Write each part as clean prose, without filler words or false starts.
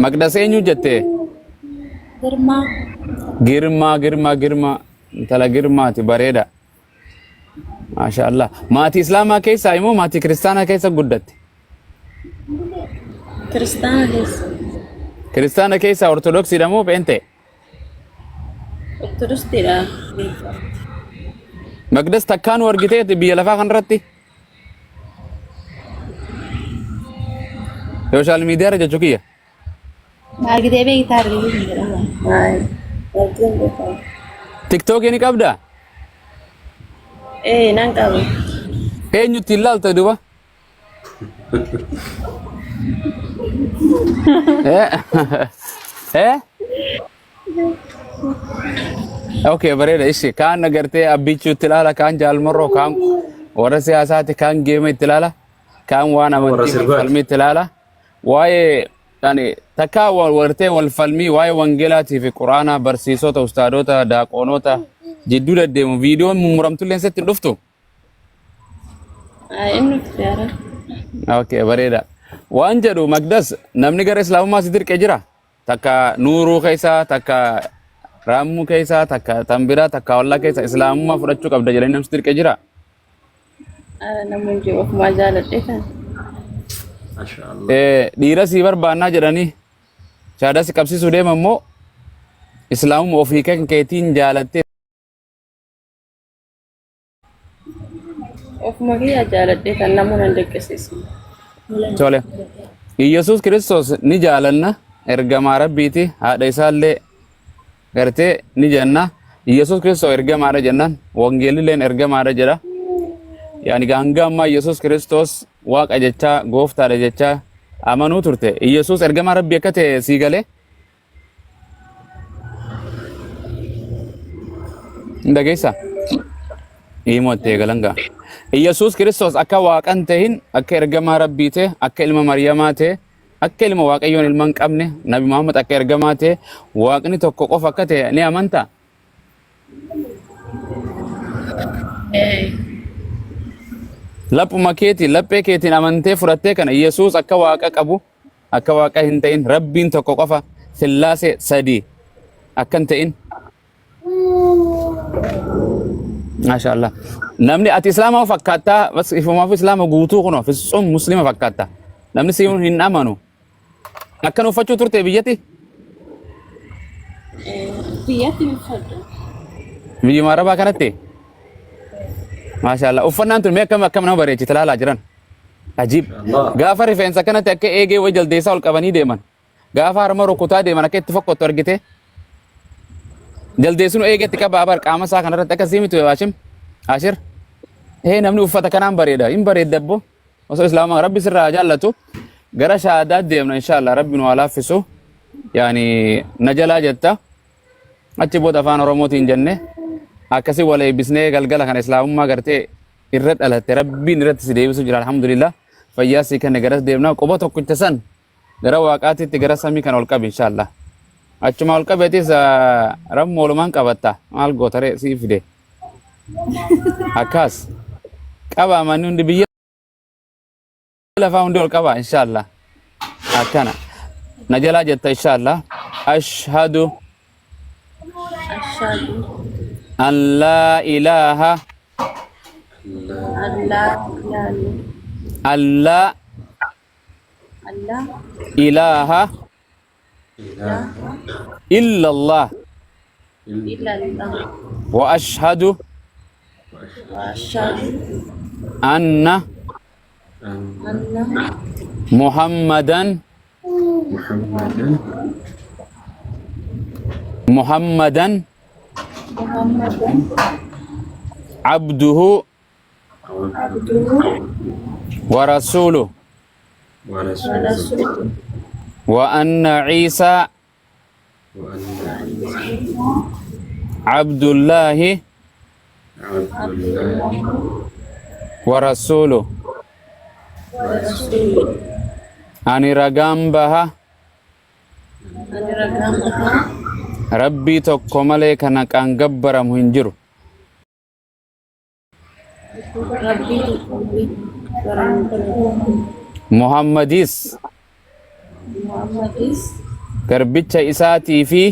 مقدس أينو جتة Girma. girma تلا girma تباريدا ما شاء الله ماتي إسلاما كيسا إمو ماتي كريستانا كيسا قدت Kristanis. كريستانا كيسا أرثوذكسي دمو بنتي Terus tidak. مقدس تكان ورقتي بيلفا خنرتي سوشيال ميديا رجع شوكية Lagi debe gitar gitu. Ay. تيك توك يعني كابدا Nangkap. أينو تلال تدوا إيه إيه اوكي بريده ايش كان نغرتي ابيچو تلالا كان جال مرو كان ورا سياسات كان جيم تلالا كان وانا من فيلمي تلالا واي يعني تكاول ورتي والفيلمي واي وانجيلاتي في قرانا برسيسوتا استادوتا داقونوتا جدو ددم فيديو ممرمتو لين ست دفتو Inu tiara. اوكي بريده وانجدو مقدس نمني غير اسلام ما سيدر كجرا تكا نورو كيسا تكا رامو كيسا تكا تنبيرا تكا والله كيسا اسلام ما فرچو قبل جلين نم سيدر كجرا Namun jawab majalah kan. ما شاء الله. ديرا سيبر بانا جراني شادا سكبسي سودي ممو اسلام موفيكا كيتين جالتي Of magi ajalah kan namun anda kesis. تولي يسوع كريستوس نجالنا ارغما ربيتي هذا يسال غرتي نجنا يسوع كريستوس ارغما رجنان وانجيل لين ارغما رجرا يعني غانغاما يسوع كريستوس واق اجچا غوفتا رجچا امنو ترته يسوع ارغما ربي كته سيغله ndageysa imote galanga يسوع كريستوس أكا واقعن تهين أكا إرجما ربيته أكا إلما مريماته أكا إلما واقعيون المنك أمنه نبي محمد أكا إرجماته واقعني توقف فكته نيا منتا لب مكيتي لب كيتي نمنته فرته كان يسوع أكا واقع أبو أكا واقع هنتين ربين توقف ثلاثة سدي أكا هنتين ما شاء الله نمني أتي إسلام فكاتا بس إفما في إسلام قوتو كنا في الصوم مسلم فكاتا نمني سيون هن أمانو أكنو فتشو ترتي بيجتي Biyati mufadda. بيجي مرة كانتي ما شاء الله وفنان تلمي كم نمبر يجي تلا لاجران عجيب غافر فين سكنت أك إيجي وجل ديسا والكباني ديمان غافر مرو كتا ديمان أكيد تفكر تورجته جل ديسونو إيجي تكا بابر كاما سا كنرا تكا زيمي تو واشم عشر هي نمني وفتا كنام بريدا إم بريد دبو وصل إسلام ربي سر جالتو غرا شهادات ديمنا إن شاء الله ربي نوالا فيسو يعني نجلا جتا أتبو دفان روموتين جنة أكسي ولا يبسني قلقلا كان إسلام ما قرتي الرد على ربي نرد سيدي سجل الحمد لله فياسي كان غرس ديمنا قبطو كنت سن غرا واقعاتي تغرس سامي كان والقب إن شاء الله أجمع والقب يتيس رب مولمان قبطا مال غوتري سيفدي أكاس قبا منون دي بيا لا فاوندول قبا إن شاء الله أكنا نجلا جتا إن شاء الله أشهد Asyhadu أن لا إله Allah ألا Allah إله إلا الله illallah وأشهد wa asyhadu أن anna محمدا Muhammadan عبده abduhu ورسوله wa rasuluhu وأن عيسى عبد الله ورسوله أني رقم بها ani ragam ربي تقومالي كانك أنقبر مهنجر Rabbi barang محمديس Muhammadis garbicha isaatii fi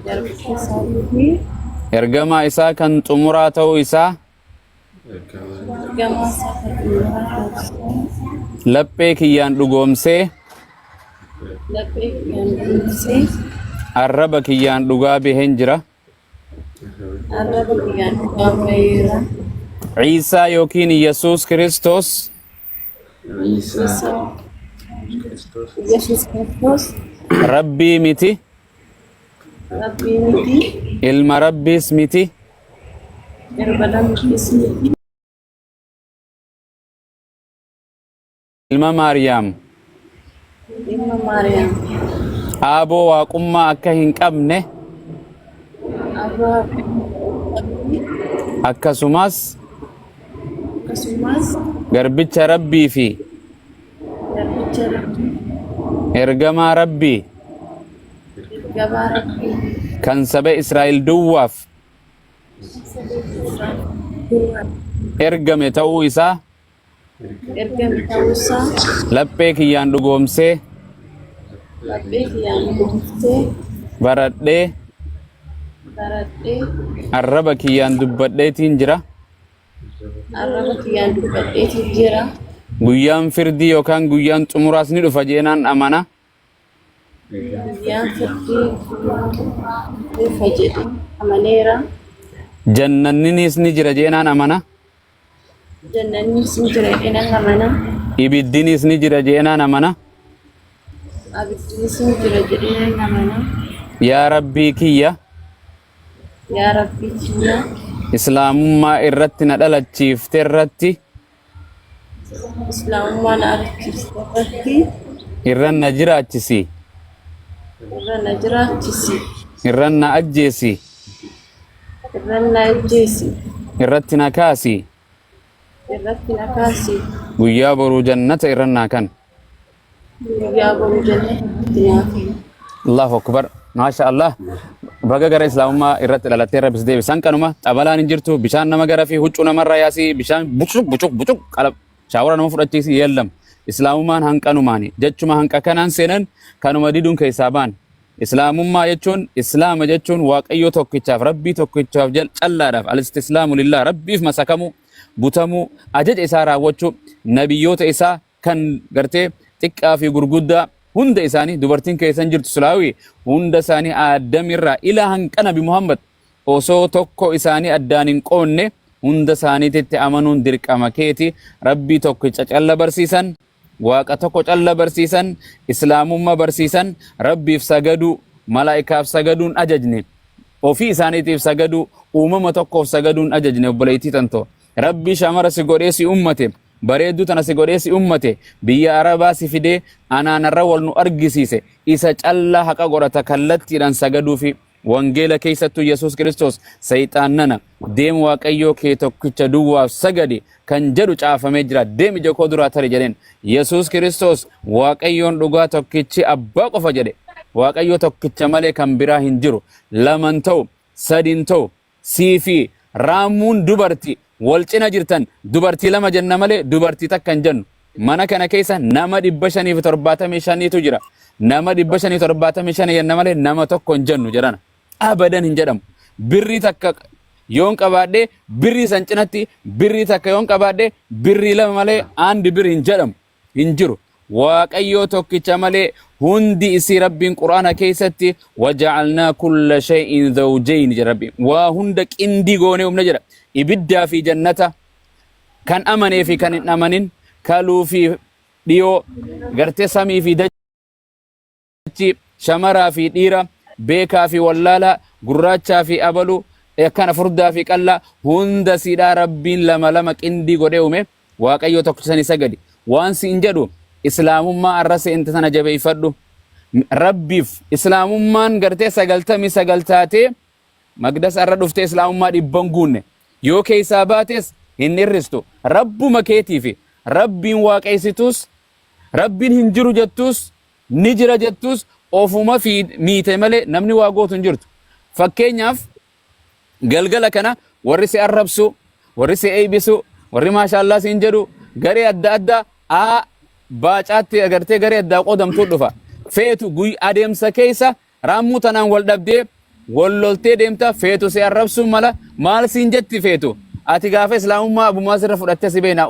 garbicha isaatii fi ergamaa isaa kan xumuraa ta'uu isaa ergamaa isaa kan xumuraa ta'uu isaa laphee kiyyaan dhugoomsee laphee kiyyaan dhugoomsee arraba kiyyaan dhugaa baheen jira. arraba kiyyaan dhugaa baheera. Ciisaa yookiin Yesuus Kiristoos Yesuus Kiristoos rabbii miti, rabbii miti, ilma rabbiis miti, ilma rabbiis miti, ilma Maariyaam. ilma Maariyaam. Aaboo waaqummaa akka hin qabne Abbaa akkasumas akkasumas garbicha rabbii fi garbicha rabbii ergamaa rabbii ergamaa rabbii kan saba Israa'el duwwaaf ergame ta'uu isaa ergame ta'uu isaa laphee kiyyaan dhugoomsee laphee kiyyaan dhugoomsee baradhee baradhee arraba kiyyaan dubbadheetiin jira. arraba kiyyaan dubbadheetiin jira. Guyyaan firdii yookaan guyyaan xumuraas ni dhufa jeenaan amana. Guyyaan firdii dhufa jedhe amaneera. Jannanninis ni jira jeenaan amana. Jannannis ni jira jedheen amana. Ibiddinis ni jira jeenaan amana. Abiddinis ni jira jedheen amana. Yaa rabbii kiyya Yaa rabbii kiyya islaamummaa irratti na dhalachiifte irratti islaamummaa na argisiisti irran na jiraachisi, irra na jiraachisi, irran na ajjeesi, irra na ajjeesi, irratti na kaasi, irratti na kaasi, guyyaa boruu jannata irran naa kan. guyyaa boruu jannatti naa kenna. Allahu akbar. Masha Allah. Baga gara islaamummaa irratti dhalattee rabbis deebisan kanuma xabalaan hin jirtu, bishaan nama gara fi huccuu namarraa yaasii, bishaan bucuq qalab shaawara nama fudhachiisi yeellam. Islaamummaan hanqanumaani jechuma hanqa kanaan seenan kanuma diduun keessaa baan. Islaamummaa jechuun islaama jechuun waaqayyoo tokkichaaf rabbii tokkichaaf callaadhaaf al-istislaamu lillah rabbiif masakamu butamu ajaja isaa raawwachuu nabiyyoota isaa kan gartee xiqqaa fi gurguddaa hunda isaanii dubartiin keessan jirtu sulaawi hunda isaanii aadamirraa ila hanqa nabi Muhammad osoo tokko isaanii addaan hin qoonne hunda isaaniitti amanuun dirqama keeti. Rabbii tokkicha calla barsiisan, waaqa tokko calla barsiisan, islaamummaa barsiisan, rabbiif sagaduu, malaa'ikaaf sagaduun ajajne, ofii isaaniitiif sagaduu, uumama tokkoof sagaduun ajajne. Obboleettii tantoo rabbii shamara si godhee si ummate, bareedduu tana si godhee si ummate, biyya arabaa si fidee anaanarra wal nu argisiise, isa callaa haqa godhata kallattiidhaan sagaduu fi wangeela keessattuu Yesuus Kiristoos sayxaannana deem waaqayyoo kee tokkicha duwwaaf sagade kan jedhu caafamee jira. Deem ija koo duraa tare jedheen Yesuus Kiristoos waaqayyoon dhugaa tokkichi abbaa qofa jedhe. Waaqayyoo tokkicha malee kan biraa hin jiru. Laman ta'u, sadin ta'u, siifi raamuun dubartii wal cina jirtan dubartii lama jenna malee dubartii takka hin jennu. Mana kana keessa nama 575tu jira. Nama 575 jenna malee nama tokko hin jennu jedhana. Abadan hin jedhamu. Birrii takka yoon qabaadhee birrii san cinatti birrii takka yoon qabaadhee birrii lama malee aandi birrii hin jedhamu hin jiru. Waaqayyoo tokkicha malee hundi isii rabbiin quraana keessatti waja'alnaa kulla shay'in zawjayn jedha rabbiin. Waa hunda qindii goonee humna jedha. Ibiddaa fi jannata kan amanee fi kan hin amanin kaluu fi dhiyoo gartee samii fi dachi shamaraa fi dhiira beekaa fi wallaalaa gurraachaa fi abalu akkana furdaa fi qallaa hunda siidhaa rabbiin lama lama qindii godhee uume. Waaqayyoo tokkicha sagadi waan si hin jedhu islaamummaa arrase inta sana jabeeffadhu. Rabbiif islaamummaan gartee 99 taatee magdas arra dhuftee islaamummaa 100 guunne yoo keessaa baates hin hirristu. Rabbuma keetiifi rabbiin waaqeessitus rabbiin hin jiru jettus ni jira jettus ofuma fi miite malee namni waa gootu hin jirtu. Fakkeenyaaf galgala kana warri si arrabsu, warri si eebisu, warri maashaallah siin jedhu garee adda addaa baacaatti agartee garee addaa qoodamtuu dhufa. feetu adeemsa keessa raamuu tanaan wal dhabdee walloltee deemta feetu si arrabsuu mala maal siin jetti feetu ati gaafa islaamummaa abumaa sirra fudhattee si beena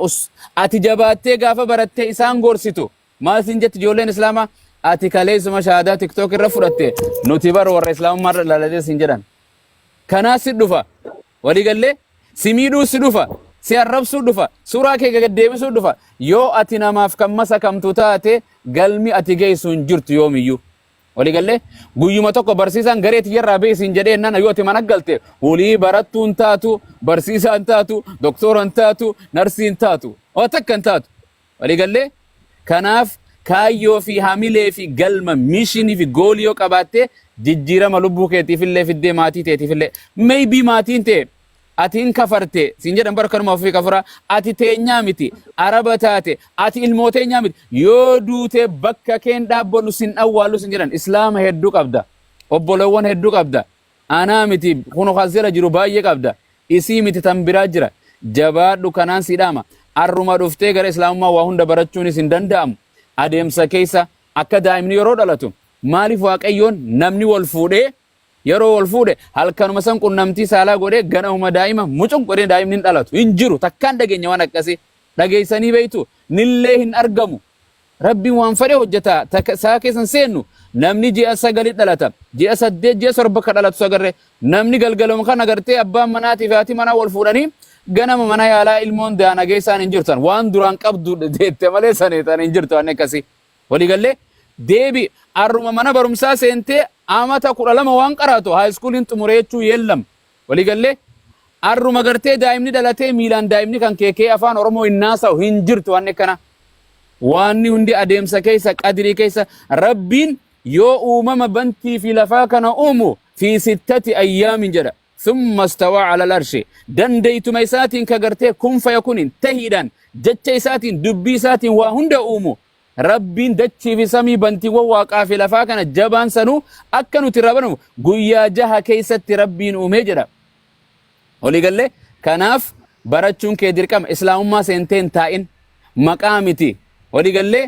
ati jabaattee gaafa barattee isaan gorsitu maal siin jetti ijoolleen islaamaa ati kaleessuma shahaadaa tiktook irra fudhatte nuti bar warra islaamummaa irra laalatee siin jedhan kanaa si dhufa waliigallee si miidhuu si dhufa si arrabsuu dhufa suuraa kee gaddeebisuu dhufa yoo ati namaaf kan masakamtu taate galmi ati geessu hin jirtu yoomiyyuu waliigallee guyyuma tokko barsiisaan garee tiyyarraa beesiin jedhee nana yoo ati mana galte walii barattuun taatu barsiisaan taatu doktoran taatu narsiin taatu oo takkan taatu waliigallee kanaaf kaayyoo fi hamilee fi galma mishinii fi goolii yoo qabaatte jijjiirama lubbuu keetiifillee fiddee maatii teetiifillee maybe maatiin tee atiin kafarte siin jedhan barkanuma ofii kafara ati teenyaa miti araba taate ati ilmooteenyaa miti yoo duute bakka keen dhaabbonu sin awwaallu siin jedhan islaama hedduu qabda obbolowwan hedduu qabda anaa miti kunu khazira jiru baay'ee qabda isii miti tan biraa jira jabaadhu kanaan siidhaama arruma dhuftee gara islaamummaa waa hunda barachuunis hin danda'amu adeemsa keessa akka daa'imni yeroo dhalatu maaliif waaqayyoon namni wal fuudhee yeroo wal fuudhe halkanuma san qunnamtii saalaa godhee ganahuma daa'ima mucuq godhee daa'imni hin dhalatu hin jiru takkaan dhageenya waan akkasii dhageessanii beeytu nillee hin argamu rabbiin waan fedhe hojjeta saa keessan seennu namni ji'a 9 dhalata ji'a 8 ji'a 7 ka dhalatu sagarre namni galgaluma kan agartee abbaan manaatii fi haati manaa wal fuudhanii ganama mana yaalaa ilmoon daana geessaan hin jirtan waan duraan qabdu deette malee saneetan hin jirtu waan akkasii waliigallee deebi arruma mana barumsaa seentee amata 12 waan qaraatu high school hin xumuree jechuu yeellam waliigallee arruma gartee daa'imni dhalatee miilaan daa'imni kan keekee afaan oromoo hin naasa'u hin jirtu waan akkana waanni hundi adeemsa keessa qadrii keessa rabbiin yoo uumama bantii fi lafaa kana uumu fi 6 ayyaamin jedha ثم استوى على العرش دنديت ميساتين كغرتي كن فيكون تهيدان جچ ساتين دبي ساتين وهند اومو ربين دچي في سمي بنتي وواقع في لفا كان جبان سنو اكنو تربنو غيا جها كيست ربين اوميجرا ولي قال لي كناف برچون كي درقم اسلام ما سنتين تاين مقامتي ولي قال لي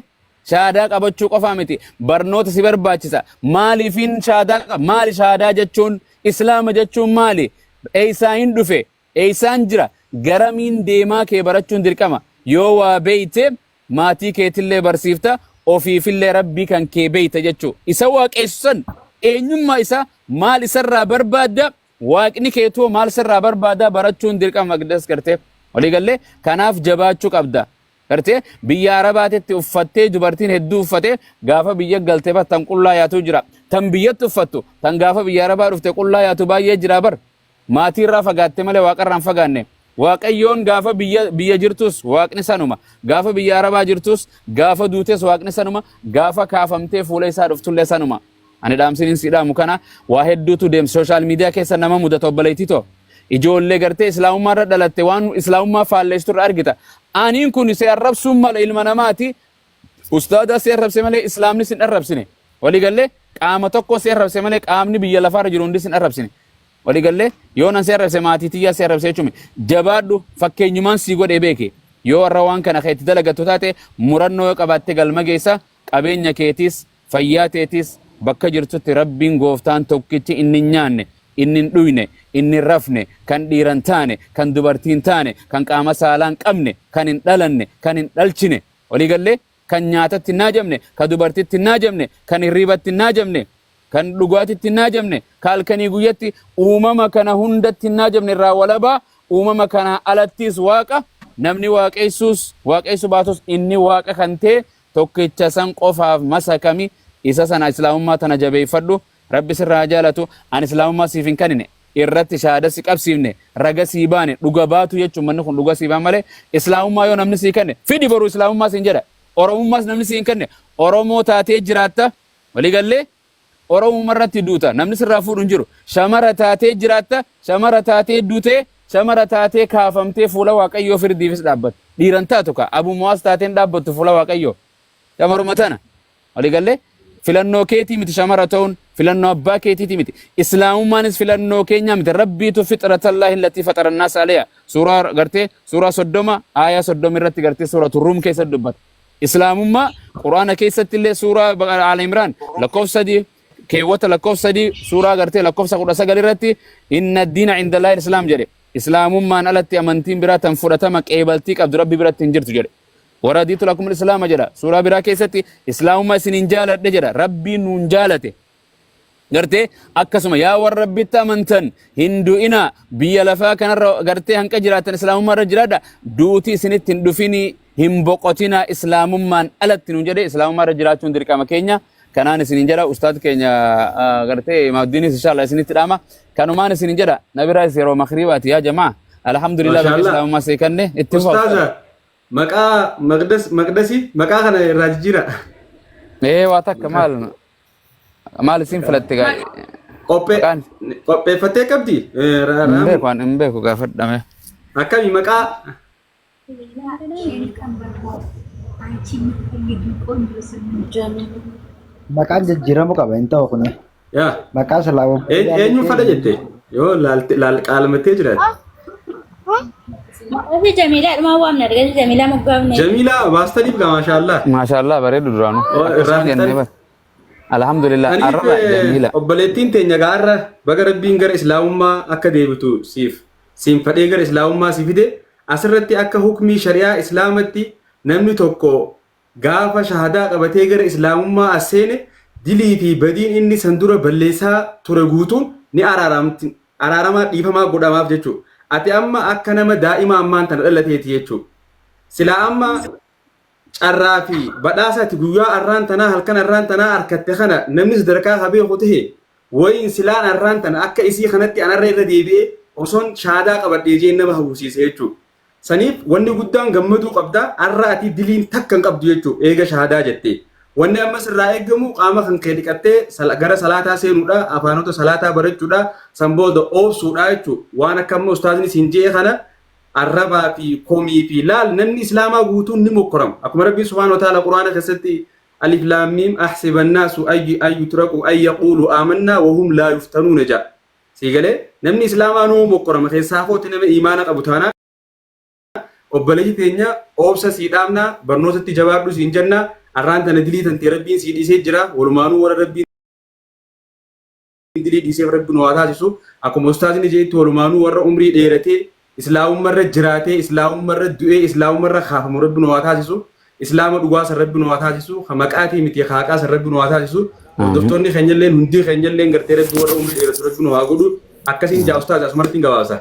شهادا قبچو قفامتي برنوت سيبرباچسا مالي فين شهادا مالي شهادا جچون اسلام جچون مالي ايسان دفه ايسان جرا غرامين ديما كي برچون درقما يو وا بيته ماتي كيتله برسيفتا او في فيله ربي كان كي بيته جچو اسوا قيسن اينما اسا مال سرا بربادا واقني كيتو مال سرا بربادا برچون درقما مقدس کرتے ولي گله كناف جباچو قبدا کرتے بیا عرباتت افتے دبرتين هدو افتے غافا بیا گلتے با تن قلا یاتو جرا تن بیت فتو تن غافا بیا عربا رفتے قلا یاتو با یہ جرا بر ماتی را فگاتے ملے واقران فگاننے واقعیون غافا بیا جرتوس واقن سنوما غافا بیا عربا جرتوس غافا دوتس واقن سنوما غافا کافمتے فولے سا رفتلے سنوما ani dhaamsiniin siidhaamu kana waa hedduutu deem social media keessa nama mudata obboleetii to ijoollee gartee islaamummaa irra dhalatte waan islaamummaa faalleessitu irra argita aniin kun si arrabsuun mala ilma namaati ustaada si arrabse malee islaamni sin arrabsine waliigallee qaama tokko si arrabse malee qaamni biyya lafaarra jiru hundi sin arrabsine waliigallee yoo nan si arrabse maatii tiyyaa si arrabse jechuun jabaadhu fakkeenyumaan si godhee beeke yoo warra waan kana keetti dalagattu taate murannoo yoo qabaatte galma geessa qabeenya keetis fayyaa teetis bakka jirtutti rabbiin gooftaan tokkichi inni nyaanne inni dhuyne inni rafne kan dhiiran taane kan dubartiin taane kan qaama saalaan qabne kan hin dhalanne kan hin dhalchine waliigallee kan nyaatatti naajamne kan dubartitti naajamne kan hirribatti naajamne kan dhugaatitti naajamne kaalkanii guyyatti uumama kana hundatti naajamne irraa walabaa uumama kana alattis waaqa namni waaqessu baatus inni waaqa kan ta'e tokkicha san qofaaf masakami isa sana islaamummaa tana jabeeffadhu rabbi sirraa jaalatu an islaamummaa siif hin kennine irratti shahaada si qabsiifne raga sii baane dhuga baatu jechuun manni kun dhuga sii baan malee islaamummaa yoo namni sii kenne fidi boruu islaamummaa siin jedha oromummaas namni sii hin kenne oromoo taatee jiraatta waliigallee oromummaa irratti duuta namni sirraa fuudhu hin jiru shamara taatee jiraatta shamara taatee duutee shamara taatee kaafamtee fuula waaqayyoo firdiifis dhaabbattu dhiiran taatu ka abu muwaas taateen dhaabbattu fuula waaqayyoo shamaruma tana waliigallee filannoo keetii miti shamara ta'uun filannoo abbaa keetiiti miti islaamumaanis filannoo keenya miti rabbiitu fixratallaahi allati faxarannaas aleya suuraa gartee suuraa 30 aayaa 30 irratti gartee suuraa turrum keessa dubbata إسلامما قرآن كيسة اللي سورة آل عمران لكوف سدي كيوت لكوف سدي سورة قرتي لكوف سقول سقال رتي إن الدين عند الله الإسلام جري إسلامما ألتي أمنتين برات فرتمك إيبالتيك عبد ربي برات تنجرت جري ورديت لكم الإسلام جرا سورة برا كيستي إسلامما سننجالت جرا ربي ننجالته قرتي أكسما يا ور ربي تمنتن هندو إنا بيا لفا كان قرتي هنك جراتن إسلامما رجرادا دوتي سنت دفيني هم بقتنا إسلامما ألت ننجري إسلامما رجراتون دركا مكينيا كانان سننجرا أستاذ كينيا قرتي ما الدين إن شاء الله سنت راما كانوا ما نسننجرا نبي رئيس يرو مخريبات يا جماعة الحمد لله إسلامما سيكنه اتفاق أستاذ مقدسي مقا خنا راججيرا إيه واتك مال مال سين فلتك قبي فتي كبدي مبيكو أن مبيكو قافت دمه أكمي مقا Maqaan jijjiiramu qaba hin ta'u kuni. يا Maqaa salaawwan. eenyu fada jette yoo qaalamatee jiraate في جميلة ما هو من الرجال جميلة مقابلة جميلة باستنيف ما شاء الله ما شاء الله بريد درانو الحمد لله الربع جميلة obboleettiin teenya gaarra baga rabbiin gara islaamummaa akka deebitu siif fadhee gara islaamummaa si fide asirratti akka hukmii shari'aa islaamatti namni tokko gaafa shahadaa qabatee gara islaamummaa as seene dilii fi badiin inni san dura balleessaa ture guutuun ni araaramaa dhiifamaa godhamaaf jechuudha. Ati amma akka nama daa'ima ammaan tana dhalateeti jechuudha. Silaa amma carraa fi badhaasati guyyaa arraan tanaa halkan arraan tanaa harkatte kana namni sadarkaa habee qote wayin silaan arraan tana akka isii kanatti anarra irra deebi'ee osoon shaadaa qabadhee jee nama hawwisiise jechuudha. Saniif wanni guddaan gammaduu qabda arra ati diliin takkan qabdu jechuudha eega shaadaa jettee. Wanni amma sirraa eegamu qaama kan kee dhiqattee gara salaataa seenuudha afaanota salaataa barachuudha sanbooda oobsuudha jechuudha. Waan akka amma ustaazni siin jee kana arrabaa fi komii fi laal namni islaamaa guutuun ni mokkorama. Akkuma rabbiin subhaanahu wa ta'aala quraana keessatti alif laam miim ahsiba annaasu ay yutraku ay yaqulu aamannaa wa hum laa yuftanuuna jedha. Siigalee namni islaamaa nuu mokkorama keessaa footi nama iimaana qabu taanaa obboleeyyi teenya oobsa sii dhaabnaa barnootatti jabaadhu siin jennaa arraan tana dilii tantee rabbiin sii dhiisee jira walumaanuu warra rabbiin dilii dhiisee rabbiin waa taasisu akkuma ustaazni jeetti walumaanuu warra umrii dheeratee islaamummarra jiraatee islaamummarra du'ee islaamummarra kaafamu rabbiin waa taasisu islaama dhugaa san rabbiin waa taasisu maqaatii miti haaqaa san rabbiin waa taasisu hordoftoonni keenyalleen hundi keenyalleen gartee rabbiin warra umrii dheeratu rabbiin waa godhu akkasiin jaa ustaaz asumartiin gabaasa.